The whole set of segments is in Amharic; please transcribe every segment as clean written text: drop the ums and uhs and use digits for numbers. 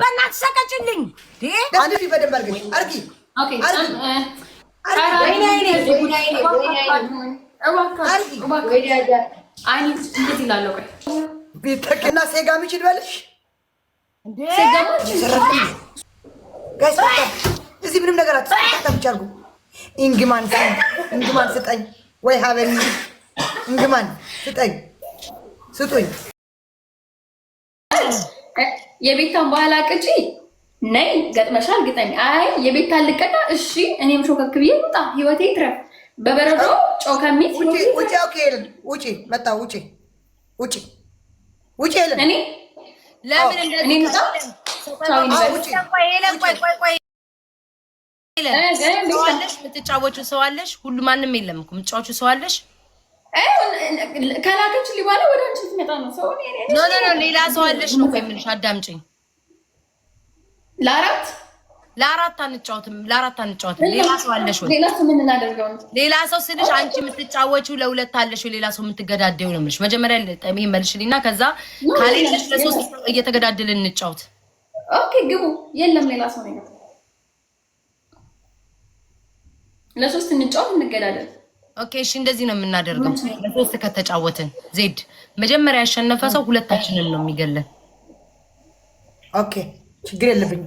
በእናትሽ ሰቀጭልኝ። አንቺ በደንብ አርጊ። ኦኬ ቤተክና ሴጋ ምችል በልሽ እዚህ ምንም ነገር አትምቻርጉ። እንግማን ስጠኝ ወይ ሀበኒ እንግማን ስጡኝ። የቤታን ባህል አቅጪ ነይ ገጥመሻል ግጠሚ። አይ የቤታን ልቀና እሺ እኔም ሾከክ ብዬ ውጣ ህይወቴ ይትረፍ በበረዶ ጨው ከሚት ውጪ። ኦኬ ውጪ መጣ ውጪ ሄለን እኔ ለምን እንደዚህ የምትጫወቹ ሰው አለሽ? ሁሉ ማንም የለም እኮ የምትጫወቹ ሰው አለሽ? ከላከች ሊባላ ወደ አንቺ ትመጣ ነው ሰው። ኖ ሌላ ሰው አለሽ ነው የምልሽ። አዳምጪኝ። ለአራት አንጫወትም። ሌላ ሰው አለሽ ወይ? ሌላ ሰው ምን እናደርገው? ሌላ ሰው ስልሽ አንቺ የምትጫወቹ ለሁለት አለሽ ወይ? ሌላ ሰው የምትገዳደው ነው የምልሽ። መጀመሪያ ይሄን መልሽልኝና ከዛ ካለሽ ለሶስት እየተገዳደልን እንጫወት። ኦኬ ግቡ። የለም ሌላ ሰው ነው። ለሶስት እንጫወት እንገዳደል። ኦኬ እሺ እንደዚህ ነው የምናደርገው። ለሶስት ከተጫወትን ዜድ መጀመሪያ ያሸነፈ ሰው ሁለታችንን ነው የሚገለን። ኦኬ ችግር የለብኝም።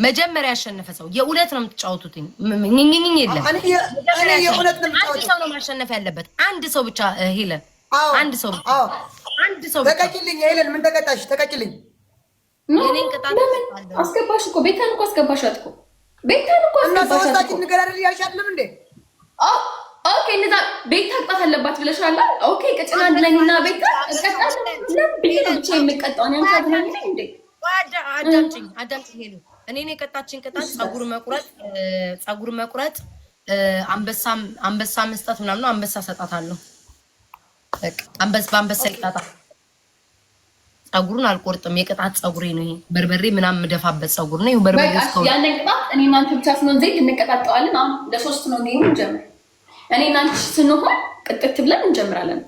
መጀመሪያ ያሸነፈ ሰው የሁለት ነው የምትጫወቱት። ኝኝኝ የለም። እኔ የሁለት ነው አንድ ሰው ነው ማሸነፍ ያለበት። አንድ ሰው ብቻ ሄለን። አንድ ሰው ተቀጭልኝ። ሄለን ምን ተቀጣሽ? ተቀጭልኝ። የኔን ቅጣት አስገባሽ እኮ ቤታን እኮ አስገባሻት እኮ ቤታን እኮ እና ሰውስታችን ንገራለን ያልሽ አይደለም እንዴ? ኦኬ እንደዛ ቤታ ቅጣት አለባት ብለሻል። ኦኬ ቅጭና አንድ ላይ እና ቤታ እቀጣለሁ። ለምን ብቻ የምቀጣው ነው አንተ እንዴ? አዳምጪኝ ሄሉ። እኔን የቀጣችን ቅጣት ፀጉር መቁረጥ አንበሳ መስጠት ምናምን ነው። አንበሳ ሰጣታለሁ። በቃ በአንበሳ ይቀጣ። ፀጉሩን አልቆርጥም። የቅጣት ፀጉሬ ነው ይሄ። በርበሬ ምናምን የምደፋበት ፀጉር ነው። በርበሬ እስከው ያንን ቅጣት እኔ እናንተ ብቻ ስንሆን ዘይት እንቀጣጣዋለን። አሁን ለሶስት ነው ጌሙ እንጀምር። እኔ እናንተ ስንሆን ቅጥት ብለን እንጀምራለን።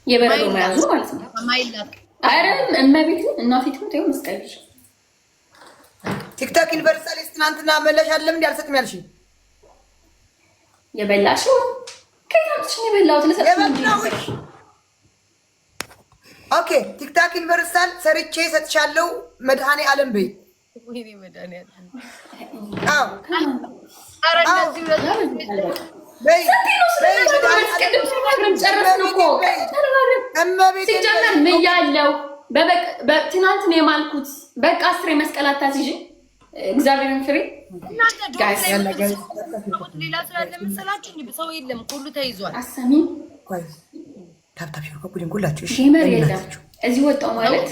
የበረዶ መያዙ ማለት ነው። ማይላቅ አይደለም እመቤትን እናፊቱን ተይው መስቀልሽ ቲክቶክ ዩኒቨርሳሊስት ትናንትና መለሽ አይደለም እንዴ? አልሰጥም ያልሽ የበላሽው ከታች ነው የበላሁት ለሰጥሽ። ኦኬ ቲክቶክ ዩኒቨርሳል ሰርቼ ሰጥቻለሁ። መድኃኔ ዓለም በይ። ወይኔ መድኃኔ ዓለም። አዎ ኧረ እንደዚህ በይ ሲጀመር ምን ያለው ትናንት ነው የማልኩት። በቃ አስሬ መስቀል አታስይዥ እግዚአብሔርን ፍሬ ሌላ ስላለ መሰላችሁ ሰው የለም ሁሉ ተይዟል። አሰሚ ታብታብ ይወቁልኝ ሁላችሁ። እሺ ጌመር የለም እዚህ ወጣው ማለት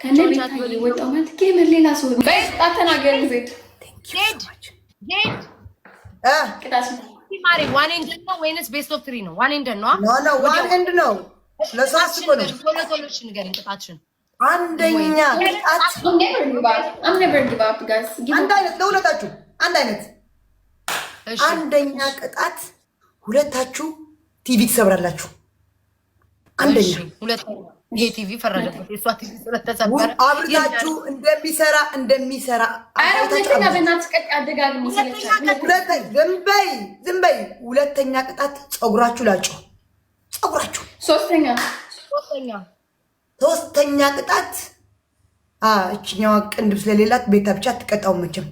ከነቤት ወጣው ማለት ጌመር ሌላ ሰው በቃ ተናገር ዜድ ቅጣት ማሪ ዋን ኤንድ ነው ወይንስ ቤስት ኦፍ 3 ነው? ዋን ኤንድ ነው። ኖ ዋን ኤንድ ነው። ለሶስት እኮ ነው። ቶሎሽ ንገሪኝ ቅጣትሽን። አንደኛ ቅጣት አንድ አይነት ለሁለታችሁ አንድ አይነት። አንደኛ ቅጣት ሁለታችሁ ቲቪ ትሰብራላችሁ። አንደኛ ሁለተኛ የቲቪ ፈረደበት የሷ ቲቪ ስለተሰበረ አብራችሁ እንደሚሰራ አይሁንተኛ በእናትሽ ቀጥ አደጋግም ይሰለቻል። ዝም በይ። ሁለተኛ ቅጣት ፀጉራችሁ ላጩ። ፀጉራችሁ ሶስተኛ ቅጣት እችኛዋ ቅንድብ ስለሌላት ቤታ ብቻ ትቀጣው። መቼም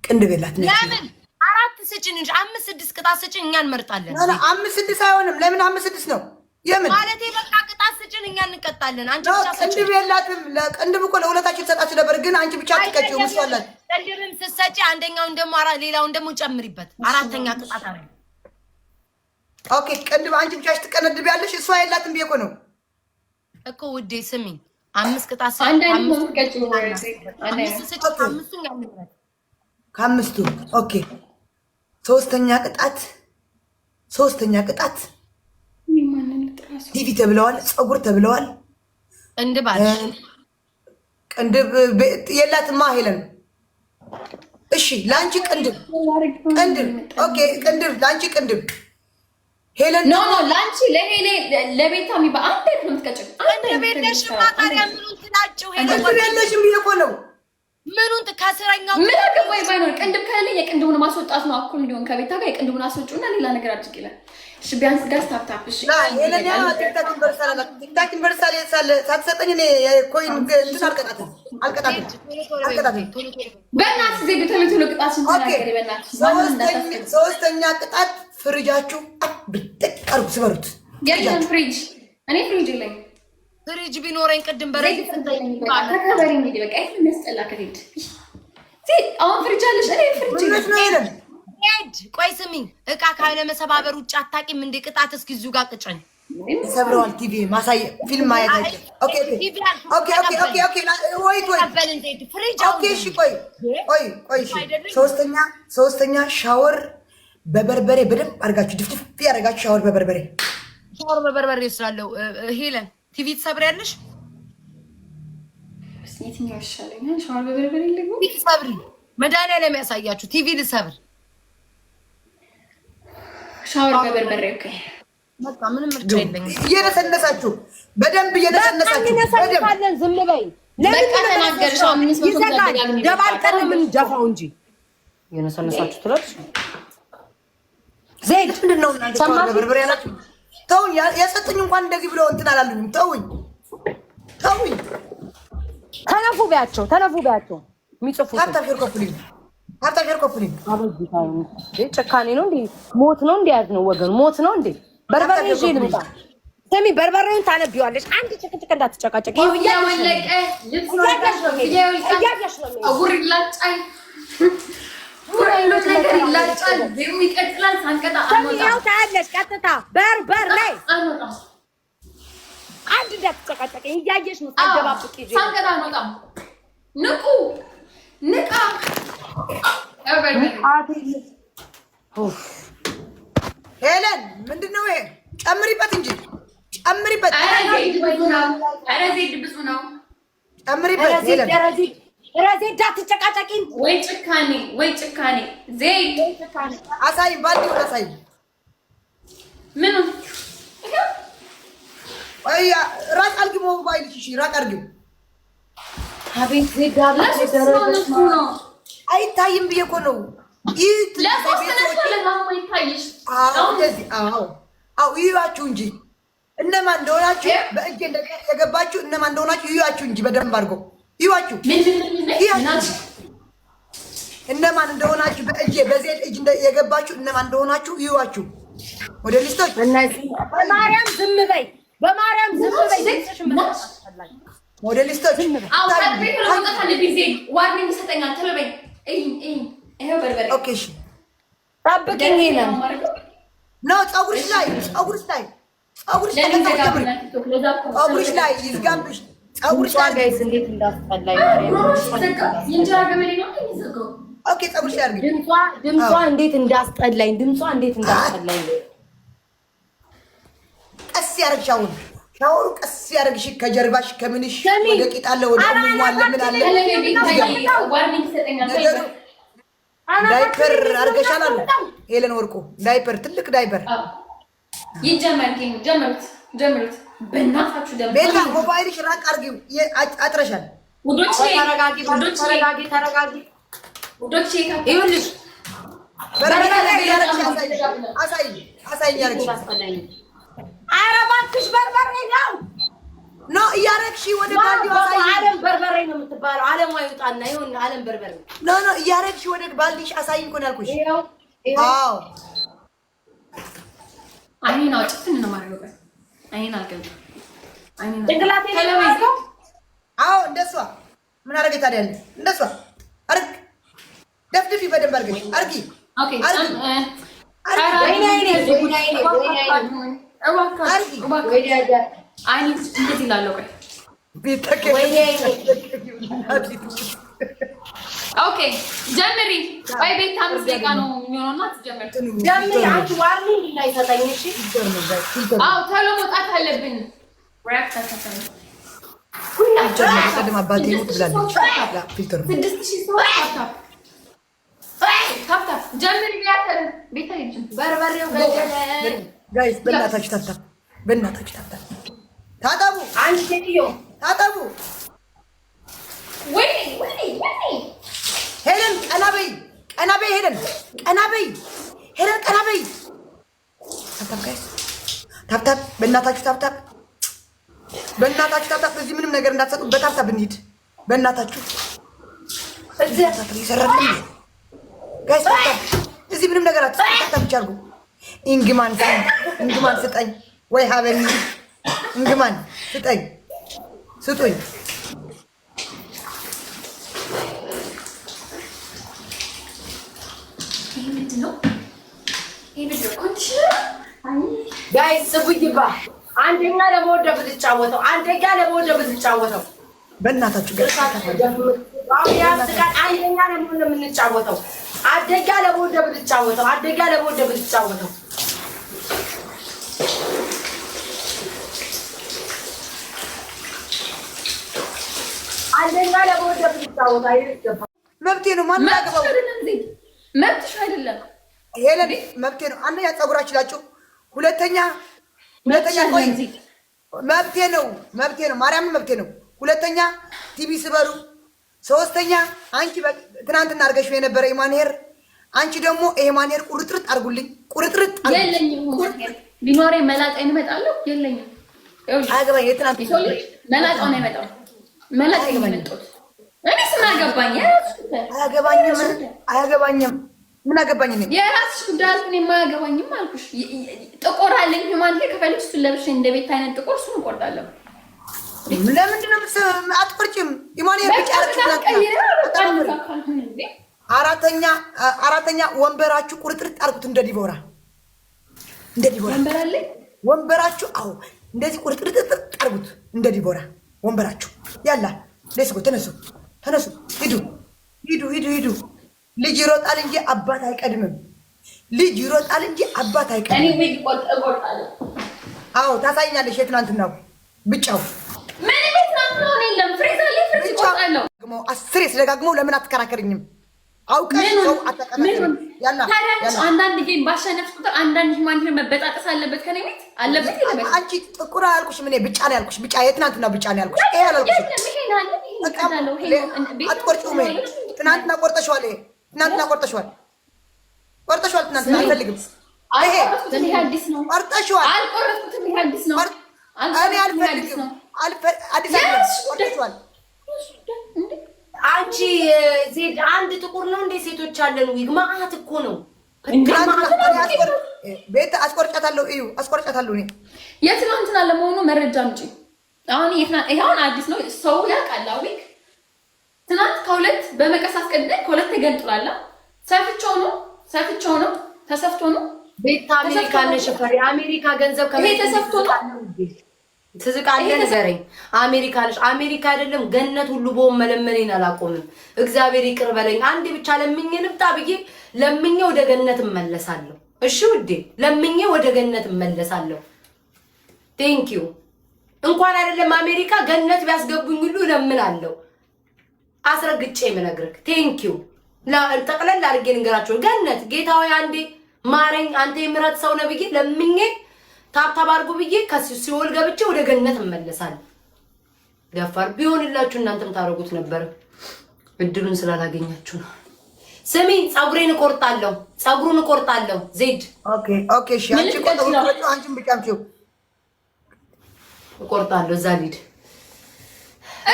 ቅንድብ የላት ነች። ለምን አራት ስጭን እንጂ 5-6 ቅጣት ስጭን እኛ እንመርጣለን። 5-6 አይሆንም። ለምን 5-6 ነው? የምን ማለቴ በቃ ቅጣት ስጭን እኛ እንቀጣለን። አንቺ ብቻ ስጭን። ቅንድብ የላትም። ለቅንድብ እኮ ለሁለታችሁ ተሰጣችሁ ነበር፣ ግን አንቺ ብቻ አትቀጪው። መስዋዕት ቅንድብም ስትሰጪ አንደኛውን ደግሞ ሌላውን ደግሞ ጨምሪበት። አራተኛ ቅጣት አረ ኦኬ። ቅንድብ አንቺ ብቻ ትቀነድቢያለሽ፣ እሷ የላትም ብዬሽ እኮ ነው እኮ ውዴ። ስሚኝ 5 ቅጣት ከአምስቱ ኦኬ። ሶስተኛ ቅጣት ቲቪ ተብለዋል፣ ፀጉር ተብለዋል። ቅንድብ የላትማ ሄለን። እሺ ለአንቺ ቅንድብ ኦኬ። ቅንድብ ለአንቺ ቅንድብ ሄለን ኖ ላንቺ ለሄሌ ለቤታ የሚባ አንተ ነው የምትቀጭው። አንተ ቤለሽ ማጣሪያ ምኑ ትላጭው ሄለን ቤለሽም ብዬሽ እኮ ነው። ምኑን ከስረኛው ምን አገባኝ ባይኖር ቅንድብ ካለ የቅንድቡን ማስወጣት ነው እኩል እንዲሆን ከቤታ ጋር የቅንድቡን አስወጪውና ሌላ ነገር አድርግ ይላል። እሺ ቢያንስ ጋር ታፕታፕ እሺ የለኛ ቲክታክ ዩኒቨርሳል ሳትሰጠኝ እኔ ኮይን እንትን አልቀጣትም። በእናትህ ዜድ ቶሎ ቅጣት ስንተናገር በእናትህ ሶስተኛ ቅጣት ፍሪጃችሁ ብትቅ አርጉ ስበሩት። የለም ፍሪጅ እኔ ፍሪጅ የለኝ። ፍሪጅ ቢኖረኝ ቅድም በረድ ተከበሪ እንግዲህ በቃ ይሄን የሚያስጠላ ከሄድ አሁን ፍሪጅ አለሽ? እኔ ፍሪጅ የለም። ቆይ ስሚኝ፣ እቃ ካለ መሰባበር ውጭ አታውቂም እንደ ቅጣት እስኪ እዚሁ ጋር ቅጨኝ። ሰብረዋል። ቲቪ ማሳየ ፊልም ማየት አይደል? ኦኬ እሺ ቆይ ሶስተኛ ሻወር በበርበሬ በደንብ አድርጋችሁ ድፍድፍ ያደርጋችሁ ሻወር በበርበሬ ስላለው ሄለን ቲቪ ትሰብሪያለሽ? የትኛው ይሻለኛል? ሻወር በበርበሬ ልግቡ ሰብሪ መድኃኒዓለም ያሳያችሁ ቲቪ ልሰብር ሻወር በበርበሬ ኦኬ። በቃ ምንም ምርጫ የለኝም። እየነሰነሳችሁ በደንብ እየነሰነሳችሁ ዝም በይ። በቃ ተናገርሽ። አምስት መቶ ተደጋግሚ ደባልቀን ምን ጃፋው እንጂ እየነሰነሳችሁ ትላለች። ዘይት ምንድን ነው እናንተ ሻወር በበርበሬ ያላችሁ? ተውኝ። የሰጡኝ እንኳን እንደዚህ ብለው እንትን አላሉኝም። ተውኝ። ተነፉ ቢያቸው የሚጽፉት ሀብታፌር ኮፕሊንግ ጭካኔ ነው እንዴ? ሞት ነው እንዴ? ያዝ ነው ወገን ሞት ነው እንዴ? በርበሬ ይዤ ልምጣ። ስሚ በርበሬውን ታነቢዋለሽ። አንድ ጭቅጭቅ እንዳትጨቃጨቅ። እያወለቀ ታያለሽ። ቀጥታ በርበር ላይ አንድ እንዳትጨቃጨቅ እያየሽ ነው። ሳትደባብቂ ሳንቀጣ አንወጣም። ንቃ ሄለን ምንድን ነው ይሄ? ጨምሪበት እንጂ ጨምሪበት። ኧረ ዜድ ብዙ ነው። ጨምሪበት ሄለን። ዜድ አትጨቃጨቂኝ። ወይ ጭካኔ ዜድ አሳይ፣ ባልዲውን አሳይ። ምኑን ራቅ አድርጊው ሞባይልሽ። እሺ ራቅ አድርጊው። አቤት ዜድ አይታይም ብዬ እኮ ነው። ይዩዋችሁ እንጂ እነማን እንደሆናችሁ በእጅ የገባችሁ እነማን እንደሆናችሁ ይዩዋችሁ እንጂ በደንብ አድርገው ይዩዋችሁ። እነማን እንደሆናችሁ በእጅ በዜድ እጅ የገባችሁ እነማን እንደሆናችሁ ይዩዋችሁ። ወደ ሊስቶች በማርያም ዝም በይ፣ በማርያም ዝም በይ። ወደ ሊስቶች ዋርኒንግ ይሰጠኛል። ተበበኝ ኦኬ እሺ ጠብቅኝ። ነው ፀጉርሽ ላይ ፀጉርሽ ላይ ይዝጋብሽ። ፀጉርሽ ላይ ጋይስ እንዴት እንዳስጠላኝ ኦኬ ፀጉርሽ ላይ አድርጊ። ድምጿ እንዴት እንዳስጠላኝ ቀስ ያደርግሽ። አሁን ሻወሩ ቀስ ያደርግሽ ከጀርባሽ ከምንሽ ወደ ቂጥ አለ ወደ ሙሙ አለ ምን አለ ዳይፐር አድርገሻል አሉ ሄለን ወርቁ። ዳይፐር ትልቅ ዳይፐር ጀምሩት በእናታችሁ። ቤታ ሞባይልሽ ራቅ አድርጊው። አጥረሻል። ተረጋጊ። ይኸውልሽ አሳይኝ ያደርግሽ። ኧረ እባክሽ በርበሬ ነው እያደረግሽ ወደ ባልዲው አሳይኝ። አለም በርበሬ ነው የምትባለው። አለም አይውጣና ይሁን አለም በርበሬ እያደረግሽ ወደ ባልዲሽ አሳይኝ እኮ ነው ያልኩሽ። አዎ አይኔን አውጭትን ነው ማረጋገጥ። አይኔን አልገባም። ጭንቅላቴ አዎ እንደሷ ምን አደረገች ታዲያ? እንደሷ አርግ ደፍድፊ በደንብ አድርገሽ አርጊ። ኦኬ ኦኬ ጀምሪ። ወይ ቤት 5 ደቂቃ ነው የሚሆነውና ትጀምሪ። አንቺ ዋርኒንግ እንዳይሰጠኝ እሺ። አዎ ቶሎ መውጣት አለብን። ራክ ተከፈለ ቀደም አባቴ ሙት ብላለች። ፊልተር 6000 ሰው ታፕታፕ ጀምሪ። ቤታ ይጅም በርበሬው ገደለ። ጋይስ በእናታችሁ ታፕታፕ፣ በእናታችሁ ታፕታፕ ታጠቡ። አንቺ ሴትዮ ታጠቡ። ወይ ሄለን ቀና በይ፣ ሄለን ቀና በይ። ታብታብ ጋይስ ታብታብ፣ በእናታችሁ ታብታብ፣ በእናታችሁ ታብታብ። እዚህ ምንም ነገር እንዳትሰጡ፣ በታብታብ እንሂድ በእናታችሁ። እዚህ ይሰራልኝ ጋይስ ታብታብ። እዚህ ምንም ነገር አትሰጡ፣ ታብታብ ብቻ አድርጉ። ኢንግማን ስጠኝ ወይ ሀበኒ ኢንግማን ስጠኝ፣ ስጡኝ። ጋይስ ስቡይባ አንደኛ ለመወደብ ልትጫወተው፣ አንደኛ ለመወደብ ልትጫወተው። በእናታችሁ ጋይስ አንደኛ ለመሆን የምንጫወተው፣ አንደኛ ለመወደብ ልትጫወተው፣ አንደኛ ለመወደብ ልትጫወተው። አንደኛ ለመወደብ ልትጫወተው አይደለም። መብቴ ነው። ማን ያገባው? መብትሽ አይደለም ሄለን፣ መብቴ ነው። አንደኛ ፀጉራችሁ ላችሁ፣ ሁለተኛ ቆይ መብቴ ነው፣ መብቴ ነው። ማርያምን መብቴ ነው። ሁለተኛ ቲቪ ስበሩ። ሶስተኛ አንቺ ትናንትና አድርገሽ የነበረ የማንሄር አንቺ ደግሞ ይሄ ማንሄር ቁርጥርጥ አድርጉልኝ። ቁርጥርጥ የለኝም። ቢኖሬ መላጣዬን እመጣለሁ። የለኝም። አያገባኝ። የትናንት መላጣው ነው የመጣው። መላጣዬን የመጣሁት እኔ ስም አገባኝ። አያገባኝም። ምን አገባኝ ነኝ? የራስሽ ጉዳይ አልኩኝ። የማያገባኝም አልኩሽ። ጥቁር አለኝ ሂማን ላይ ከፈልሽ እሱን ለብሼ እንደ ቤት አይነት ጥቁር እሱን እቆርጣለሁ። ለምንድን ነው አትቆርጭም? ሂማን አራተኛ ወንበራችሁ ቁርጥርጥ አድርጉት። እንደ ዲቦራ ወንበር አለኝ። ወንበራችሁ አዎ፣ እንደዚህ ቁርጥርጥ አድርጉት። እንደ ዲቦራ ወንበራችሁ ያላ ሌስጎ ተነሱ፣ ሂዱ። ልጅ ይሮጣል እንጂ አባት አይቀድምም። ልጅ ይሮጣል እንጂ አባት አይቀድምም። እኔ ወይ እቆርጣለሁ። አዎ ታሳይኛለሽ። የትናንትናው ብቻው ምን የትናንትናው የለም። ፍሬዝ አለ፣ ፍሬዝ እቆርጣለሁ። አስሬ ስለጋግመው ለምን አትከራከርኝም? አውቀሽ ሰው አትከራከርኝም። ያላ አንዳንድ ጌም ባሸነፍሽ ቁጥር አንዳንድ ማን መበጣጠስ አለበት። ከኔ ቤት አለበት የለበት። አንቺ ጥቁር አላልኩሽም፣ እኔ ብጫ ነው ያልኩሽ። ብጫ የትናንትናው ብጫ ነው ያልኩሽ። ይሄ አላልኩሽም። አትቆርጪውም። ትናንትና ቆርጠሽዋል። ትናንትና ቆርጠሽዋል። ትናንትና አልፈልግም። ይሄ አዲስ ነው። ቆርጠሽዋል። አልቆረጥኩትም። ይሄ አዲስ ነው። እኔ አልፈልግም። አዲስ ቆርጠሽዋል። አንቺ ዜድ አንድ ጥቁር ነው እንደ ሴቶች አለን። ዊግ ማአት እኮ ነው። ቤት አስቆርጫታለሁ። እዩ አስቆርጫታለሁ። እኔ የትናንትና ለመሆኑ መረጃ አምጪ። አሁን አዲስ ነው። ሰው ያውቃል። ዊግ ትናንት ከሁለት በመቀስ አስቀድደን ከሁለት ተገንጥሏል። ሰፍቼው ነው ተሰፍቶ ነው። ቤት አሜሪካ ነሽ ፈሪ አሜሪካ ገንዘብ ይሄ ተሰፍቶ ነው። ትዝቃለህ ንገረኝ። አሜሪካ ነሽ። አሜሪካ አይደለም ገነት ሁሉ በሆን መለመኔን አላቆምም። እግዚአብሔር ይቅር በለኝ። አንዴ ብቻ ለምኜ ንብጣ ብዬ ለምኜ ወደ ገነት እመለሳለሁ። እሺ ውዴ፣ ለምኜ ወደ ገነት እመለሳለሁ። ቴንክ ዩ። እንኳን አይደለም አሜሪካ ገነት ቢያስገቡኝ ሁሉ እለምናለሁ። አስረግጬ የምነግርህ ቴንክ ዩ። ጠቅለል አድርጌ ልንገራቸው። ገነት ጌታዊ አንዴ ማረኝ፣ አንተ የምሕረት ሰው ነህ ብዬ ለምኜ ታብታብ አድርጉ ብዬ ሲኦል ገብቼ ወደ ገነት እመለሳለሁ። ገፋር ቢሆንላችሁ እናንተም ታደርጉት ነበር። እድሉን ስላላገኛችሁ ነው። ስሚ፣ ፀጉሬን እቆርጣለሁ። ፀጉሩን እቆርጣለሁ። ዜድ ኦኬ እሺ። አንቺ አንቺን ብቻምጪው እቆርጣለሁ። እዛ ሊድ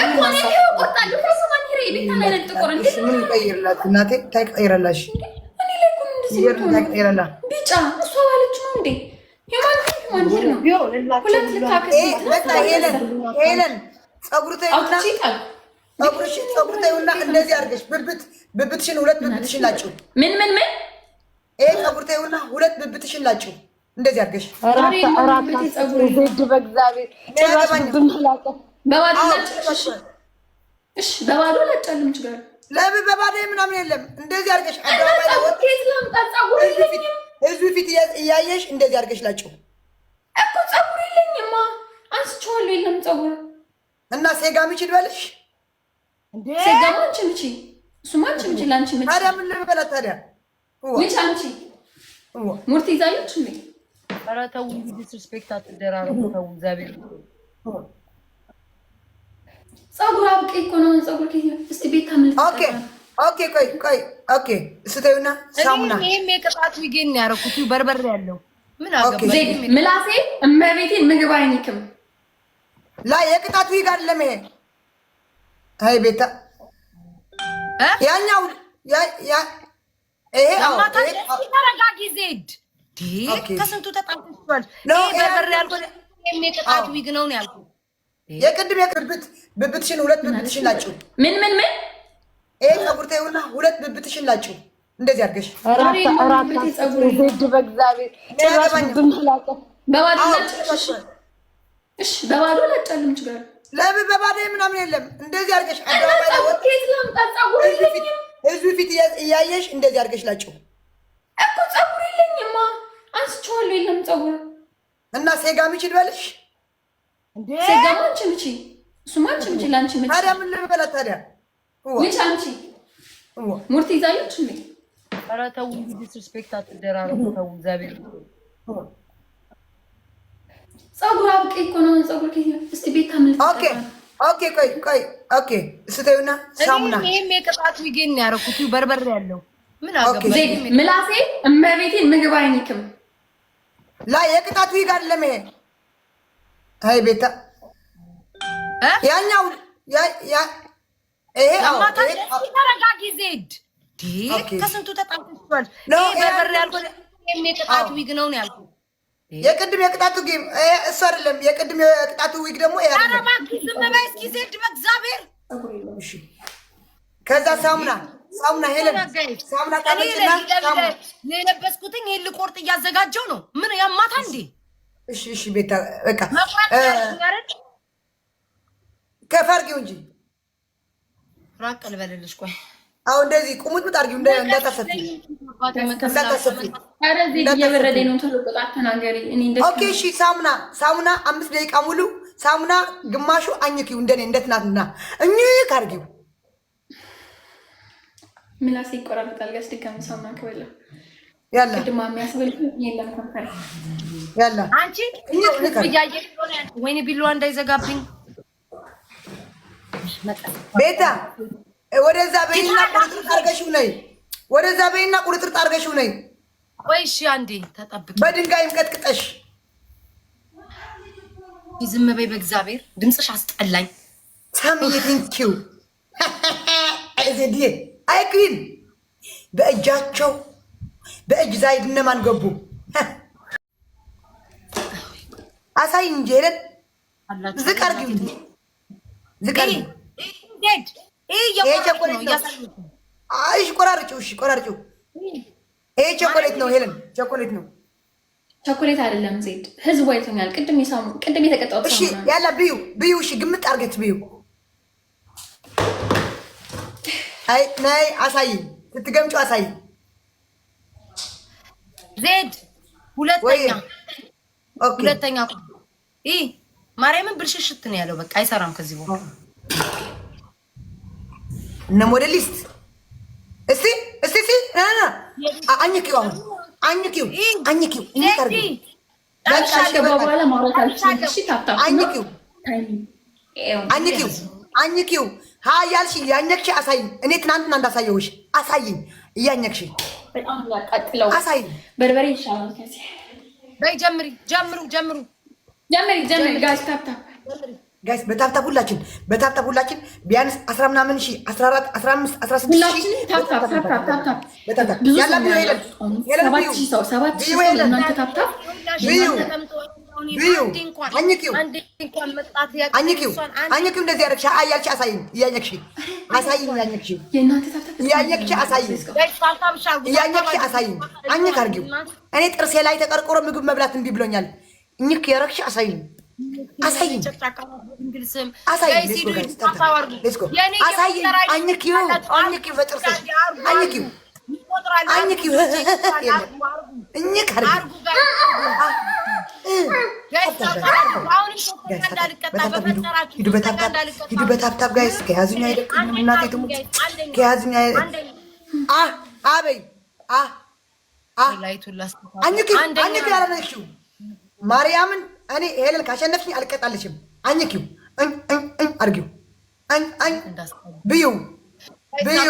እንኳን ይሄው እቆርጣለሁ። ከሰማን ይሬ ቤታና ለጥቆር እንዴ ምን ቀይርላት እናቴ ታይቀይረላሽ። እኔ ላይ እኮ እንደዚህ ነው ታይቀይረላ ቢጫ እሷ ባለች ነው እንዴ ሄለን ፀጉር ተይውና እንደዚህ አድርገሽ ብብትሽን ሁለት ብብትሽን ላጭው። ምን ይሄ ፀጉር ተይውና ሁለት ብብትሽን ላጭው። እንደዚህ አድርገሽ በባዶ ላጫለም ይችላል። ለምን በባዶ ምናምን የለም። እንደዚህ አድርገሽ ህዝብ ፊት እያየሽ እንደዚህ አድርገሽ ላጭው እኮ። ፀጉር የለኝማ አንስቼዋለሁ። የለም ፀጉር እና ሴጋ ምችል በልሽ እንዴ? ሴጋ ማንቺ ምቺ፣ እሱማ አንቺ ምቺ፣ ላንቺ ምቺ። ታዲያ ምን ልበላት ታዲያ? ምቺ አንቺ ሙርት ይዛለች እንዴ? ኧረ ተው ዲስሪስፔክት አትደራረጉ። ተው እግዚአብሔር። ፀጉር አብቄ እኮ ነው። ፀጉር ከዚህ እስቲ ቤት ታምልጥ። ኦኬ ኦኬ ቆይ ኦኬ ስተዩና ሳሙና እኔም የቅጣት ዊጌን ያረኩት በርበር ያለው ምን አገባ ምላሴ እመቤቴን ምግብ አይኒክም ላይ የቅጣት ዊግ አይደለም ይሄ አይ ቤታ ያኛው ያ ይሄ ተረጋጊ ዜድ ከስንቱ ተጣልቷል ይሄ በርበር ያልኩት የቅጣት ዊግ ነው ያልኩት የቅድም ብብትሽን ሁለት ብብትሽን ላጭው ምን ይሄ ፀጉር ተይውና ሁለት ብብትሽን ላጭው እንደዚህ አድርገሽ ዜድ በእግዚአብሔር በባዶ ላጫልም ይችላል ለምን በባዶ ምናምን የለም እንደዚህ አድርገሽ አደባባይ ህዝብ ፊት እያየሽ እንደዚህ አድርገሽ ላጭው እኮ ፀጉር የለኝማ አንስቼዋለሁ የለም ፀጉር እና ሴጋም ይችል በልሽ እንዴ ሴጋም አንቺ እሱማ አንቺ ላንቺ ምንጭ ታዲያ ምን ልበላት ታዲያ ልጅ አንቺ ሙርት ይዛለች እንዴ ኧረ ተው ዲስሪስፔክት አትደራረጉ ተው እግዚአብሔር ፀጉር አብቄ እኮ ነው ፀጉር ከዚህ እስቲ ቤት ታምልጥ ኦኬ ስተዩና ሳሙና እኔም የቅጣት ዊጌን ያረኩት በርበር ያለው ምን አገባ ምላሴ እመቤቴን ምግብ አይኒክም ላይ የቅጣት ዊግ አይደለም ይሄ አይ ቤታ ያኛው ይሄ ተረጋጊ ዜድ ከስንቱ ተጣልቷል ይሄ በርበር ያልኩት የቅጣት ዊግ ነው ያልኩት የቅድም የቅጣቱ ጌም እሱ አይደለም የቅድም የቅጣቱ ዊግ ደግሞ ይሄ አይደለም ኧረ እባክህ ዝም በይ እስኪ ዜድ በእግዚአብሔር እሺ ከዛ ሳሙና ሄለን ሳሙና ታመጭና ሳሙና የለበስኩትኝ ይሄን ልቆርጥ እያዘጋጀው ነው ምን ያማታ እንዴ እሺ ቤታ በቃ ከፈርጊው እንጂ ራቅ ልበልልሽ ቆይ አሁን እንደዚህ ቁሙት አድርጊው እንዳታሰፊ ኧረ ዜድ እየበረደኝ ነው ቶሎ ቅጣት ተናገሪ እኔ እንደዚህ ኦኬ እሺ ሳሙና 5 ደቂቃ ሙሉ ሳሙና ግማሹ አኝኪው እንደኔ እንደትናትና ካርጊው ምላሴ ይቆራረጣል ጋስቲ ከምሳውና ከበላ ያላ ቅድማ የሚያስበል የለም ከንፈር ያላ አንቺ እያየ ወይኔ ቢሏ እንዳይዘጋብኝ ቤታ ወደዛ በይና ቁርጥርጥ አድርገሽው ነይ ወይ እሺ አንዴ ተጠብቂ በድንጋይም ቀጥቅጠሽ ዝም በይ በእግዚአብሔር ድምፅሽ አስጠላኝ ሳሚዬ ቴንኪው እዚህ አይክሪን በእጃቸው በእጅ ዛይድ እነማን ገቡ አሳይ እንጂ ሄለን ዝቅ አድርጊው ቆራርጪው ይሄ ቸኮሌት ነው ሄለን ቸኮሌት ነው ቸኮሌት አይደለም ዜድ ህዝብ አይቶኛል ቅድም የተቀጣው እሺ ያላ ብዩ እሺ ግምት አድርገት ብዩ አይ ናይ አሳይ ስትገምጪው አሳይ ዜድ ሁለተኛ ማርያምን ብልሽሽት ነው ያለው በቃ አይሰራም ከዚህ በኋላ እነ ሞዴሊስት እስቲ አኝኪው አኝኪው ያልሽ ያኘክሽ አሳይኝ እኔ ትናንትና እንዳሳየውሽ አሳይኝ እያኘክሽ አሳይኝ በርበሬ ይሻላል ከዚህ በይ ጀምሩ ጋይስ በታብታብ ሁላችን ቢያንስ 10 ምናምን ሺ 14 15 16 ሺ አኝኪው እንደዚህ ያደረግሽ አያልሽ አሳይኝ እያኘክሽ አሳይኝ አኝክ አድርጊው እኔ ጥርሴ ላይ ተቀርቆሮ ምግብ መብላት እምቢ ብሎኛል እኝክ ያደረግሽ አሳይኝ ሂዱ በታብታብ ጋይስ ከያዙኝ አይደቅም እናቴ ትሙት ከያዙኝ አበይ አኝኪው ያላነሽው ማርያምን እኔ ሄለን ካሸነፍሽኝ አልቀጣልሽም። አኝኪው አርጊው ብዩ ብዩ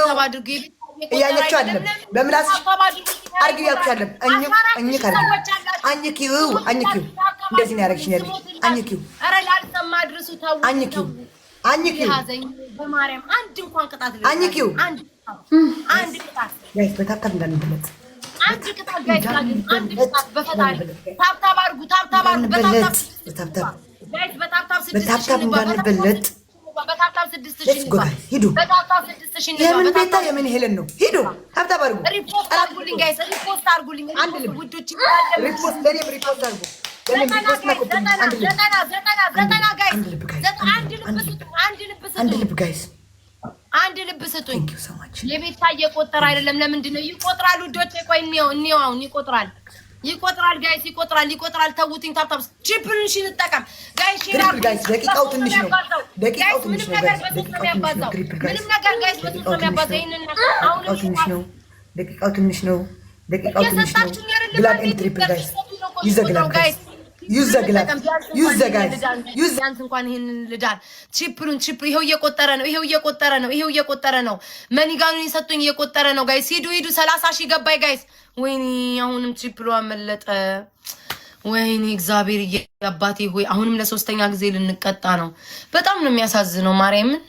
እያየችው አይደለም። በምላስሽ አርግ እያልኩሽ አይደለም። እኝክ አኝኪው እንደዚህ ነው ያደረግሽኝ አይደል? አኝኪው ኧረ ላልሰማ አድርሱ። ተው አኝኪው ያዘኝ በማርያም አንድ እንኳን ቅጣት አኝኪው አንድ ቅጣት ጋይስ በታብታብ እንዳንበለጥ አንድ ቅጣት ጋይስ አንድ ቅጣት በፈጣሪ ታብታብ አድርጉ። ታብታብ በታብታብ ጋይስ በታብታብ እንዳንበለጥ በታብታብ 6000 ሂዱ። በታብታብ 6000 የምን ቤታ የምን ሄለን ነው? ሂዱ ታብታብ አድርጉ። ሪፖስት አድርጉልኝ ጋይስ፣ ሪፖስት አድርጉልኝ። አንድ ልብ ውዶች ሪፖስት ለኔም ሪፖስት አድርጉ። አንድ ልብ ስጡኝ። የቤታ እየቆጠረ አይደለም። ለምንድን ነው ይቆጥራል? ውዶቼ ቆይ እንየው። አሁን ይቆጥራል ጋይስ፣ ይቆጥራል። ተውትኝ። ታብታብ ቺፕልንሽ እንጠቀም ጋይስ። ደቂቃው ትንሽ ነው። ምንም ነገር በሶስት ነው የሚያባዛው። ይሄንን አሁን ደቂቃው ትንሽ ነው። ግላብ ኤንድ ትሪፕል ጋይስ ይዘግላል ጋይስ ቢያንስ እንኳን ይሄንን ልዳን። ትሪፕሉን ይሄው እየቆጠረ ነው። መኒጋኑን የሰጡኝ እየቆጠረ ነው ጋይስ። ሂዱ 30,000 ገባይ ጋይስ። ወይኔ አሁንም ትሪፕሉ አመለጠ። ወይኔ እግዚአብሔር አባቴ ሆይ አሁንም ለሶስተኛ ጊዜ ልንቀጣ ነው። በጣም ነው የሚያሳዝነው። ማርያምን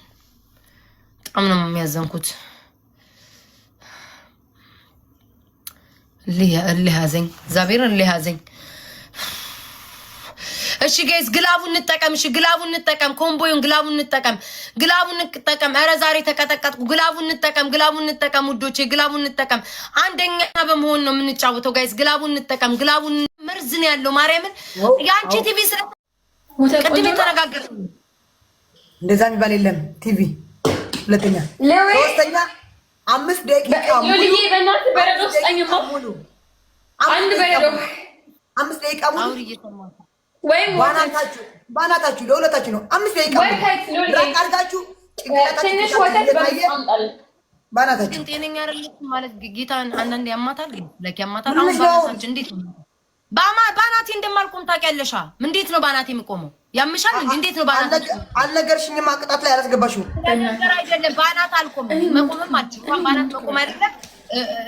በጣም ነው የሚያዘንኩት። እልህ ያዘኝ እግዚአብሔር እልህ ያዘኝ። እሺ ጋይስ ግላቡን እንጠቀም። ኮምቦዩን ግላቡን እንጠቀም። ኧረ ዛሬ ተቀጠቀጥኩ። ግላቡን እንጠቀም ውዶቼ፣ ግላቡን እንጠቀም። አንደኛ በመሆን ነው የምንጫወተው ጋይስ። ግላቡን እንጠቀም። ግላቡን መርዝ ነው ያለው። ማርያምን የአንቺ ቲቪ ስለ ቅድም ተነጋገር እንደዛ የሚባል የለም። ቲቪ ሁለተኛ ሶስተኛ 5 ደቂቃ ሉሊዬ በእናትህ በረዶ ስጠኝማ። አንድ በረዶ 5 ደቂቃ ሙሉ ወይም ባናታችሁ ለሁለታችሁ ነው። 5 ደቂቃ ራቅ አድርጋችሁ ትንሽ ወተት ባናታችሁ ጤነኛ አይደለችም ማለት ጌታን አንዳንዴ ያማታል። ግን ለክ ያማታል። አሁን ባናታችሁ እንዴት ነው ባናቴ እንደማልቆም ታውቂያለሽ? እንዴት ነው ባናቴ የምቆመው? ያምሻል እንዴ? እንዴት ነው ባናቴ? አልነገርሽኝማ። ቅጣት ላይ አላስገባሽው ነገር አይደለም። ባናት አልቆምም። መቆምም አልችልም። እንኳን ባናት መቆም አይደለም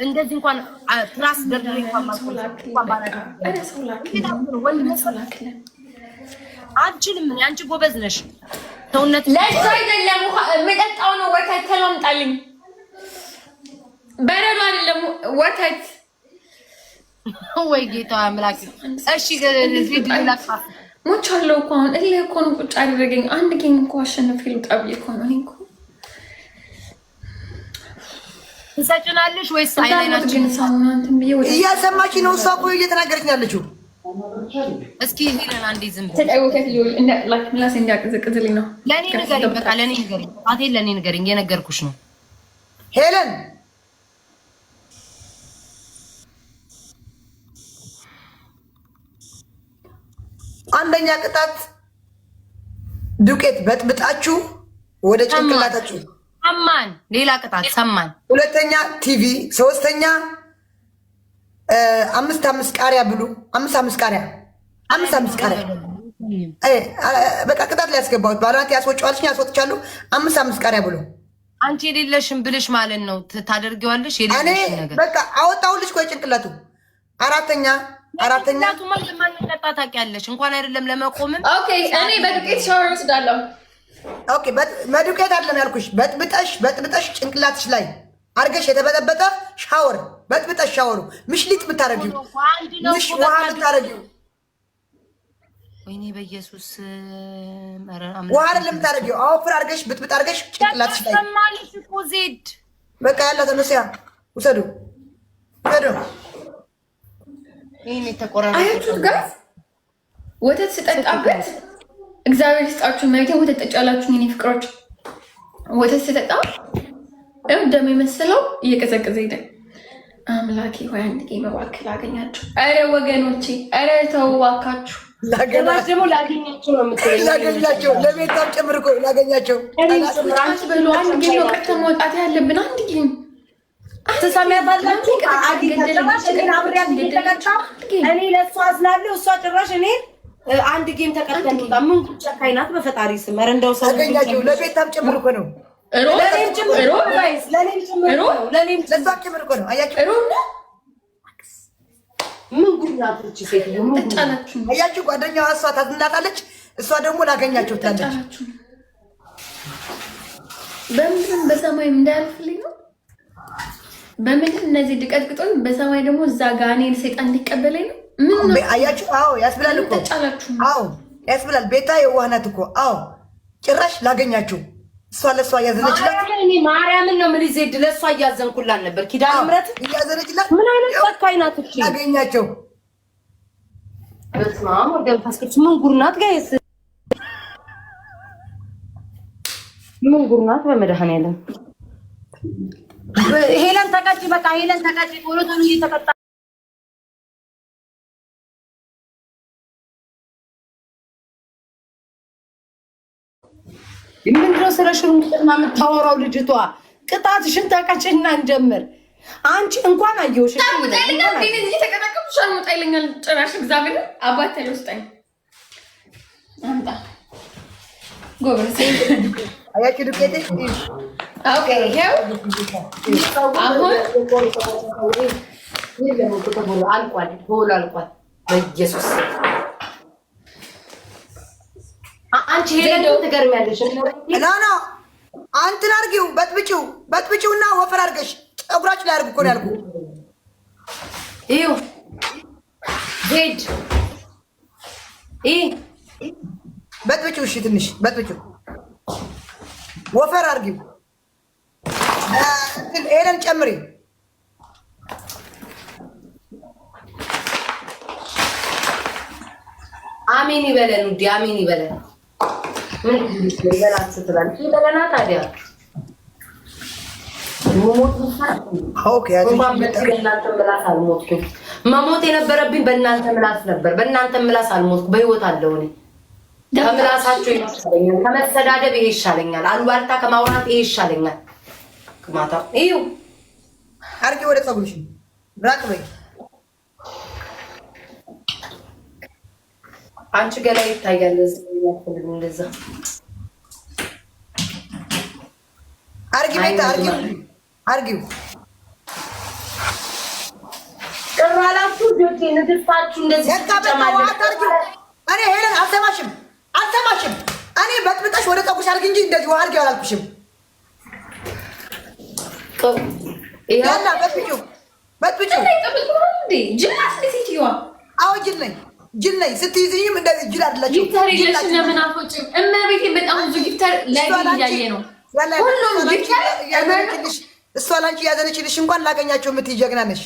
እንደዚህ እንኳን ትራስ ደርድሬ እንኳን ማቆም አንችልም። አንቺ ጎበዝ ነሽ። ሰውነት ለእሱ አይደለም መጠጣው ነው። ወተት ተላምጣልኝ። በረዶ አይደለም ወተት። ወይ ጌታ አምላክ። እሺ እዚህ ድላቃ ሞቻለሁ እኮ አሁን እልህ እኮ ነው ቁጭ አደረገኝ። አንድ ጌም እኮ አሸንፍ ልውጣ ብዬ እኮ ነው። እኔ እኮ ትሰጭናለሽ ወይስ አይናችን እያሰማች ነው? እሷ እኮ እየተናገረች ያለችው። እስኪ ሄለን አንዴ ዝም ብለሽ ተጠውከት ሊሆን ምላሴ እንዲያቀዘቅዝልኝ ነው። ለእኔ ንገሪኝ፣ በቃ ለእኔ ንገሪኝ። አቴን ለእኔ ንገሪኝ። እየነገርኩሽ ነው ሄለን። አንደኛ ቅጣት ዱቄት በጥብጣችሁ ወደ ጭንቅላታችሁ ሰማን። ሌላ ቅጣት ሰማን። ሁለተኛ ቲቪ። ሶስተኛ 5 ቃሪያ ብሉ። 5 ቃሪያ በቃ ቅጣት ላይ ያስገባሁት ባላንት ያስወጫዋልሽ ያስወጥቻለሁ። 5 ቃሪያ ብሉ። አንቺ የሌለሽም ብልሽ ማለት ነው ታደርጊዋለሽ። የሌለሽም ነገር በቃ አወጣሁልሽ ቆይ ጭንቅላቱ። አራተኛ ለማንቀጣ ታውቂያለሽ። እንኳን አይደለም ለመቆምም። ኦኬ እኔ በዱቄት ሻወር ወስዳለሁ። ኦኬ በዱቄት አይደለም ያልኩሽ። በጥብጠሽ ጭንቅላትሽ ላይ አርገሽ የተበጠበጠ ሻወር በጥብጠሽ ሻወሩ ምሽሊጥ ብታረጊው ውሃ ብታረጊው። ወይኔ በኢየሱስ ውሃ አይደለም ብታረጊው። አወፍር አርገሽ ብጥብጥ አርገሽ ጭንቅላትሽ ላይ ሰማልሽ እኮ ዜድ። በቃ ያለ ተነሲያ ውሰዱ። ይሄን የተቆራረጠ አያችሁት ጋር ወተት ስጠጣበት እግዚአብሔር ይስጣችሁ። ማለት ወተት ጠጫላችሁ የኔ ፍቅሮች። ወተት ስጠጣ ደም የመሰለው እየቀዘቀዘ ሄደ። አምላኬ ሆይ አንድ ጌም እባክህ ላገኛችሁ። ኧረ ወገኖቼ ኧረ ተው እባካችሁ። ደግሞ ላገኛቸው ነው የምትለኝ። ላገኛቸው ለቤታም ጨምር እኮ ላገኛቸው። አንቺ በሉ አንድ ጌም ነው ቀጥታ መውጣት ያለብን። አንድ ጌም ትሰሚያታላችሁ። እኔ ለእሷ አዝናለሁ። እሷ ጭራሽ እኔ አንድ ጌም ተቀጥተን ወጣ። ምን ጨካኝ ናት በፈጣሪ ስም። ኧረ እንደው ሰው ታገኛቸው ለቤታም ጭምር እኮ ነው። ለኔም ጭምር ለዛ ክብር እኮ ነው። አያችሁ ምን ጉዳቶች ሴት ነው አያችሁ ጓደኛዋ እሷ ታዝናታለች፣ እሷ ደግሞ ላገኛቸው ትላለች። በምንም በሰማይ እንዳያልፍልኝ ነው። በምንም እነዚህ ድቀጥቅጦኝ በሰማይ ደግሞ እዛ ጋር እኔን ሰይጣን እንዲቀበለኝ ነው። ምን ነው አያችሁ? አዎ ያስብላል እኮ አዎ ያስብላል። ቤታ የዋህናት እኮ አዎ ጭራሽ ላገኛቸው እሷ ለሷ ያዘነችላት እኔ ማርያምን ነው ምን ይዘድ ለሷ እያዘንኩላት ነበር። ኪዳነ ምሕረት እያዘነችላት ምን አይነት ፈካይ ናት እቺ ላገኛቸው በስማም ወደ ፓስፖርት ምን ጉርናት ጋይስ ምን ጉርናት በመድኃኒዓለም ሄለን ተቀጭ በቃ ሄለን ተቀጭ ቶሎ ቶሎ እየተቀጣ ምንድነው ስለሽሩም ጥና የምታወራው ልጅቷ? ቅጣትሽን ተቀጭና እንጀምር። አንቺ እንኳን አየሁሽ ጭራሽ እግዚአብሔር አባት አይወስጠኝ አምጣ ጎበዝ አያችሁ ዱቄቴ ኦኬ ይሄው አሁን አልቋል ሆሎ አልቋል በኢየሱስ አንቺ ሄለን ትገርሚያለሽ ና አንተን አርጊው በጥብጪውና ወፈር አርገሽ ፀጉራችሁ ላይ አርጉ እኮ ነው ያልኩ ይው ሄድ በጥብጪው እሺ ትንሽ በጥብጪው ወፈር አርጊው ሄለን ጨምሪ አሜን ይበለን ውዴ አሜን ይበለን ምን ይበላል ስትላል ይበለና ታዲያ ኦኬ መሞት የነበረብኝ በእናንተ ምላስ ነበር። በእናንተ ምላስ አልሞትኩም። በህይወት አለው እኔ ከምላሳቸው ይሻለኛል። ከመሰዳደብ ይሄ ይሻለኛል። አሉባልታ ከማውራት ይሄ ይሻለኛል። ማታ ይኸው አርጌ ወደ ፀጉርሽ ራቅ በይ። አንቺ ገላ ይታያል። እንደዛ አርጊ ቤታ አርጊው ቅራላችሁ ጆቴ ንድፋችሁ እንደዚህ ተጨማለሁ። እኔ ሄለን አልሰማሽም። እኔ በጥብጠሽ ወደ ፀጉርሽ አርጊ እንጂ እንደዚህ ውሃ አርጊው አላልኩሽም። ያላ በጥብጪው እንዴ ጅላት ለሴትዮዋ አዎ ጅል ነኝ ስትይዝኝም እንደዚህ ጅል አይደላችሁ። ጊፍተር ይለሽ ለምን አፎጭም እመቤቴ በጣም ብዙ ጊፍተር ላይ እያየ ነው። ሁሉም ጊፍተር ያዘነችልሽ እሷ ላንቺ ያዘነችልሽ እንኳን ላገኛቸው የምትይ ጀግና ነሽ።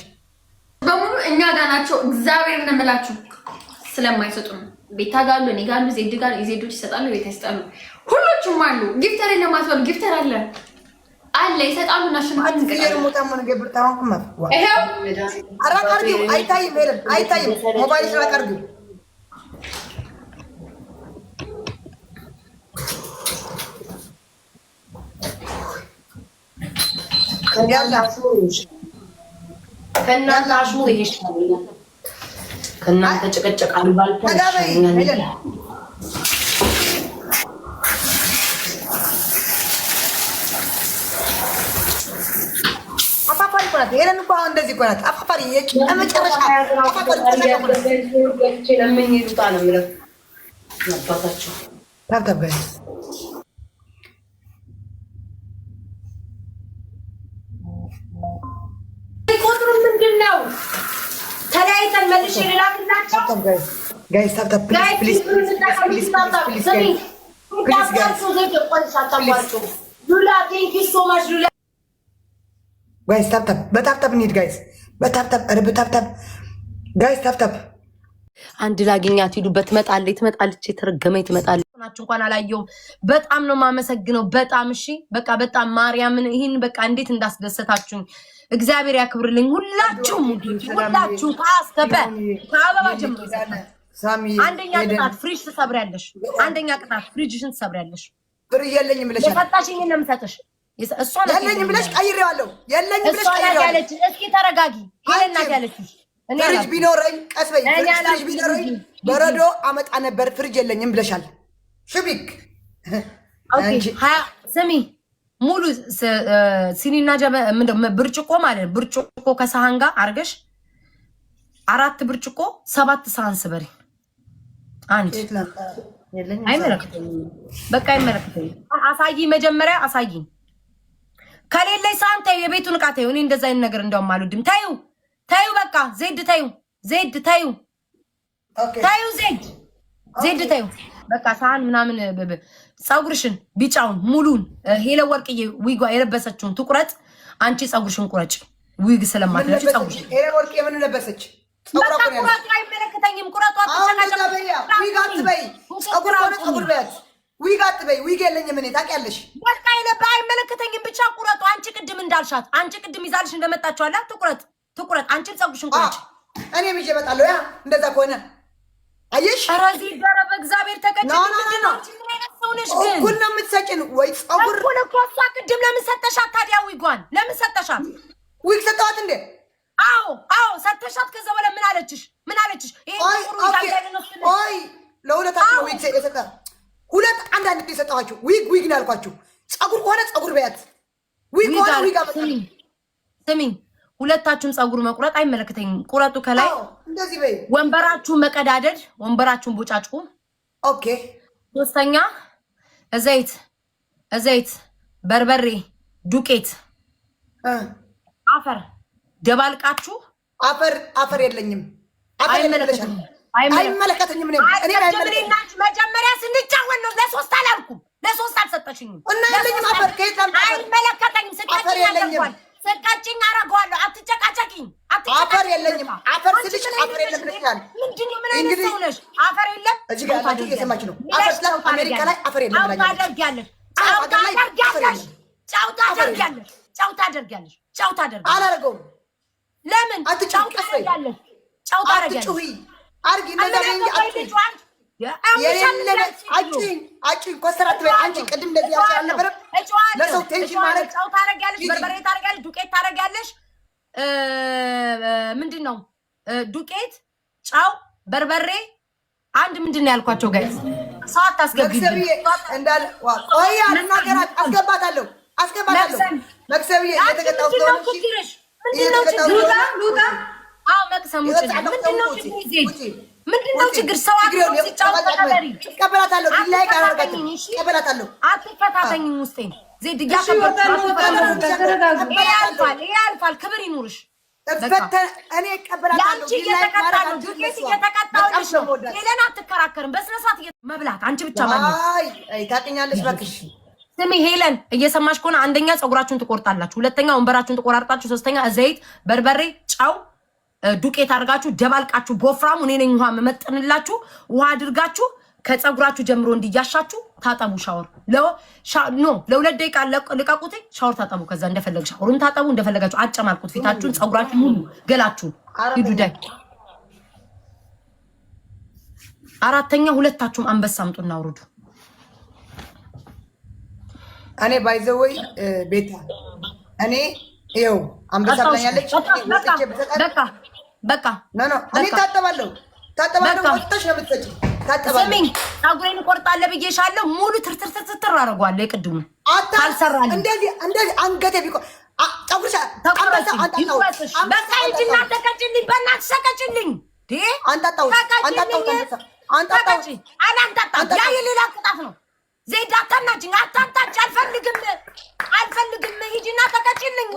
በሙሉ እኛ ጋር ናቸው። እግዚአብሔር እንምላችሁ ስለማይሰጡ ነው። ቤታ ጋር እኔ ጋር ዜድ ጋር ዜዶች ይሰጣሉ፣ ቤታ ይሰጣሉ። ሁሉም አሉ። ጊፍተር ለማስወል ጊፍተር አለ ይሰጣሉ። ናሽናል እንግዲህ ሞታሞን ገብርታውን ከመፍ ይሄው አራቃርጊው አይታይም ሄለን አይታይም። ሞባይል አራቃርጊው ከእናንተ አሽሙር ይሄ ይሻለኛል። ከእናንተ ጭቅጭቅ አሉባልታ ይሻለኛል። አፋፋሪ እኮ ናት ሄለን እኮ እንደዚህ እኮ ናት። አፋፋሪ የመጨረሻ ለምን ይሉጣ ነው የምለው አባታቸው ታብታብ ቁጥሩ ምንድን ነው? ተለያይተን መልሼ ልላክላቸው። ጋይስ ታብታብ ፕሊዝ ሉላ ቴንክ ዩ ሶ ማች ሉላ ጋይስ ታብታብ በታብታብ እንሂድ ጋይስ በታብታብ ኧረ በታብታብ ጋይስ ታብታብ አንድ ላገኛት ሂዱበት። ትመጣለች የተረገመኝ ትመጣለች። ናችሁ እንኳን አላየሁም። በጣም ነው የማመሰግነው። በጣም እሺ በቃ በጣም ማርያምን ይሄን በቃ እንዴት እንዳስደሰታችሁኝ እግዚአብሔር ያክብርልኝ። ሁላችሁም ሁላችሁ ከአስከበ ከአበባ ጀምሮ አንደኛ ቅጣት ፍሪጅ ትሰብሪያለሽ። አንደኛ ቅጣት ፍሪጅሽን ትሰብሪያለሽ። ፍሪጅ የለኝም ብለሽ የፈጣሽኝ ነው የምሰጥሽ። እሷ የለኝም ብለሽ ቀይሬዋለሁ። የለኝም ብለሽ ቀይሬዋለሁ። እስኪ ተረጋጊ። ሄለን ናት ያለችሽ። ፍሪጅ ቢኖረኝ ቀስ በይ። ፍሪጅ ቢኖረኝ በረዶ አመጣ ነበር። ፍሪጅ የለኝም ብለሻል። ሽቢክ ስሚ ሙሉ ሲኒና ብርጭቆ ማለት ብርጭቆ ከሳህን ጋር አርገሽ 4 ብርጭቆ 7 ሳህን ስበሪ። አንድ አይመለከተኝም፣ በቃ አይመለከተኝም። አሳይ መጀመሪያ አሳይኝ። ከሌለኝ ሳህን ተይው፣ የቤቱን ዕቃ ተይው። እኔ እንደዛ አይነት ነገር እንደውም አልወድም። ተይው ተይው፣ በቃ ዜድ ተይው፣ ዜድ ተይው፣ ተይው፣ ዜድ ተይው። በቃ ሳህን ምናምን ፀጉርሽን ቢጫውን ሙሉን ሄለ ወርቅዬ ዊጓ የለበሰችውን ትቁረጥ። አንቺ ፀጉርሽን ቁረጭ። ዊግ ስለማትለብሽ ፀጉርሽን ሄለ ወርቅ የምን ለበሰች? ቁረጡ፣ አይመለከተኝም። ቁረጡ፣ ዊግ አትበይ። ፀጉር ሆነ ፀጉር በያት። ዊግ አትበይ። ዊግ የለኝም እኔ ታውቂያለሽ። በቃ አይመለከተኝም። ብቻ ቁረጡ። አንቺ ቅድም እንዳልሻት አንቺ ቅድም ይዛልሽ እንደመጣችሁ አላ ትቁረጥ፣ ትቁረጥ። አንቺም ፀጉርሽን ቁረጭ። እኔም ይዤ እመጣለሁ። ያ እንደዛ ከሆነ አየሽ፣ አራዚ ደረ በእግዚአብሔር ተቀጭ። ምንድን ነው እኩል ነው የምትሰጪን ወይ ፀጉር እኩል እኮ። እሷ ቅድም ለምን ሰጠሻት ታዲያ? ዊጓን ለምን ሰጠሻት? ዊግ ሰጠዋት እንዴ? አዎ ሰጠሻት። ከዛ በኋላ ምን አለችሽ? ምን አለችሽ? ይሄ ኦይ ለሁለታችሁ ዊግ የሰጠ ሁለት አንዳንድ የሰጠኋችሁ ዊግ ነው ያልኳችሁ። ፀጉር ከሆነ ፀጉር በያት። ዊግ ከሆነ ዊግ አመጣልኝ። ስሚኝ፣ ሁለታችሁም ፀጉር መቁረጥ አይመለከተኝም። ቁረጡ ከላይ እንደዚህ በይ። ወንበራችሁን መቀዳደድ፣ ወንበራችሁን ቦጫጭቁ። ኦኬ። ሶስተኛ ዘይት፣ በርበሬ፣ ዱቄት፣ አፈር ደባልቃችሁ። አፈር የለኝም። አይመለከተኝም። መጀመሪያ ስንጫወት ነው። ለሶስት አላልኩም፣ ለሶስት አልሰጠሽኝም። እና የለኝም አፈር ከየት አይመለከተኝም። ስቀጭኝ አደርገዋለሁ። አትጨቃጨቂኝ። አፈር የለኝም። አፈር ስልሽ አፈር የለም ብለሻል። ምንድን ነው? ምን አይነት ሰው ነሽ? አፈር የለም እዚህ ጋር ያላችሁ እየሰማች ነው። አፈር ስለ አሜሪካ ላይ አፈር የለም ብላኛለች። ጨው ታደርጊያለሽ። አላደርገውም። ለምን? ጨው ታደርጊያለሽ። አርጊ እንደዛ አጭኝ ኮስተራት በይ። አንቺ ቅድም እንደዚህ ያልሽ አልነበረም? ለሰው ቴንሽን ማለት ጨው ታደርጊያለሽ፣ በርበሬ ታደርጊያለሽ፣ ዱቄት ታደርጊያለሽ። ምንድን ነው ዱቄት፣ ጨው፣ በርበሬ አንድ ምንድን ነው ያልኳቸው? ጋይስ ሰው አታስገቢ እንዳለ ቆይ አልናገራት። አስገባታለሁ። መክሰብዬ የተቀጣው ነው። ምንድነው ችግር? ሰው እቀበላታለሁ። ቢላይ ጋር አርጋችሁ እቀበላታለሁ። አትፈታተኝም። ውስጤን ዜድ ያልፋል። ክብር ይኑርሽ። እኔ እቀበላታለሁ። እየተቀጣሁልሽ ነው። ሌላን አትከራከርም። በስነ ስርዓት መብላት አንቺ ብቻ ማለት ታውቂኛለሽ። እባክሽ ስሚ ሄለን፣ እየሰማሽ ከሆነ አንደኛ ፀጉራችሁን ትቆርጣላችሁ፣ ሁለተኛ ወንበራችሁን ትቆራርጣችሁ፣ ሶስተኛ ዘይት፣ በርበሬ፣ ጨው፣ ዱቄት አድርጋችሁ ደባልቃችሁ በወፍራሙ እኔ ነኝ ውሃ መመጥንላችሁ ውሃ አድርጋችሁ ከፀጉራችሁ ጀምሮ እንዲያሻችሁ ታጠቡ። ሻወር ለ2 ደቂቃ ልቀቁት። ሻወር ታጠቡ። ከዛ እንደፈለግ ሻወሩን ታጠቡ። እንደፈለጋችሁ አጨማልቁት። ፊታችሁን፣ ፀጉራችሁን፣ ሙሉ ገላችሁን ሂዱ። ዳይ አራተኛ ሁለታችሁም አንበሳ አምጡና አውርዱ። እኔ ባይዘወይ ቤታ እኔ ይኸው አንበሳ ብላኛለች። በቃ እኔ ታጠባለሁ። ወጥተሽ ነው የምትሰጪው። ስሚኝ፣ ፀጉሬን እቆርጣለሁ ብዬሻለሁ። ሙሉ ትርትር አደርገዋለሁ። የቅድሙን አልሰራልኝ። እንደዚህ አንገቴ ቢቆ ፀጉርሽ በቃ ሂጂና ተቀጭልኝ። በእናትሽ ተቀጭልኝ። አንጣጣው ያ የሌላ ቅጣት ነው። ዜድ አታናችኝ፣ አታንታች። አልፈልግም። ሂጂና ተቀጭልኝ።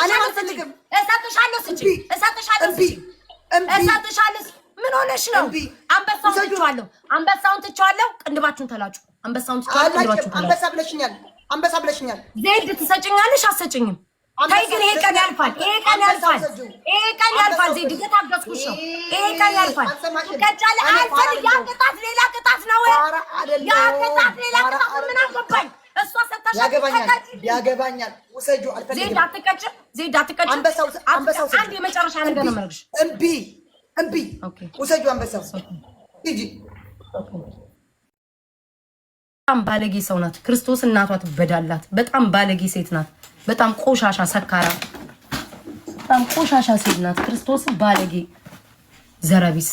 አልፈልግም። እሰጥሻለሁ። ምን ሆነሽ ነው? አንበሳውን ትቼዋለሁ። ቅንድባችሁን ተላጩ። አንበሳ ብለሽኛል። ዜድ ትሰጭኛለሽ? አትሰጭኝም? ተይ ግን ይሄ ቀን ያልፋል። ዜድ እየታገስኩሽ ነው። ይሄ ቀን ያልፋል። ትቀጫለሽ። አልፈልግም። ያ ቅጣት ሌላ ቅጣት ነው። ምን አገባኝ? እሷ ሰጣሽ። ያገባኛል። ውሰጁ። አልፈልግም። ዜድ አትቀጭም። አንድ የመጨረሻ ነገር ነው የምነግርሽ። እምቢ። ውሰጁ አንበሳው። ሂጂ። በጣም ባለጌ ሰው ናት። ክርስቶስ እናቷ ትበዳላት። በጣም ባለጌ ሴት ናት። በጣም ቆሻሻ ሰካራ፣ በጣም ቆሻሻ ሴት ናት። ክርስቶስ ባለጌ ዘረቢስ፣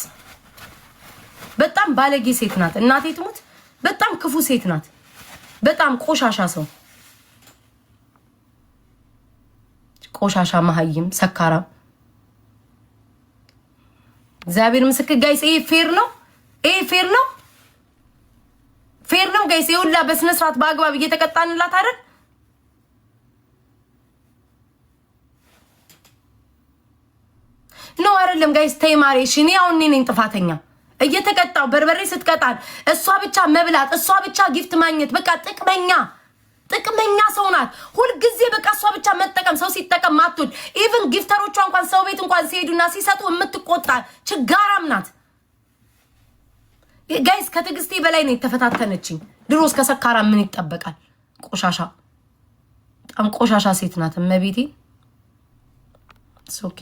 በጣም ባለጌ ሴት ናት። እናቴ ትሙት በጣም ክፉ ሴት ናት። በጣም ቆሻሻ ሰው፣ ቆሻሻ መሀይም ሰካራም። እግዚአብሔር ምስክር ጋይስ፣ ይሄ ፌር ነው? ይሄ ፌር ነው? ፌር ነው ጋይስ? ይሁላ በስነ ስርዓት በአግባብ እየተቀጣንላት አይደል? ነው አይደለም ጋይስ? ተይ ማሬ፣ እሺ እኔ አሁን እኔ ነኝ ጥፋተኛ። እየተቀጣው በርበሬ ስትቀጣን እሷ ብቻ መብላት፣ እሷ ብቻ ጊፍት ማግኘት፣ በቃ ጥቅመኛ ሰው ናት። ሁልጊዜ በቃ እሷ ብቻ መጠቀም፣ ሰው ሲጠቀም ማትወድ። ኢቭን ጊፍተሮቿ እንኳን ሰው ቤት እንኳን ሲሄዱና ሲሰጡ የምትቆጣ ችጋራም ናት ጋይስ። ከትዕግስቴ በላይ ነው የተፈታተነችኝ። ድሮ እስከ ሰካራ ምን ይጠበቃል? ቆሻሻ፣ በጣም ቆሻሻ ሴት ናት። እመቤቴ ኦኬ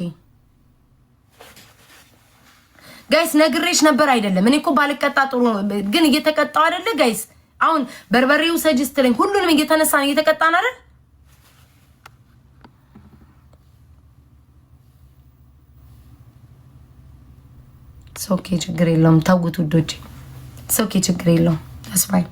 ጋይስ፣ ነግሬሽ ነበር አይደለም? እኔ እኮ ባልቀጣ ጥሩ ነው፣ ግን እየተቀጣው አይደለ ጋይስ? አሁን በርበሬው ሰጅስት ለኝ ሁሉንም እየተነሳን እየተቀጣን አይደል? ኦኬ ችግር የለውም ተውት ውዶቼ፣ ኦኬ ችግር የለውም ተስፋዬ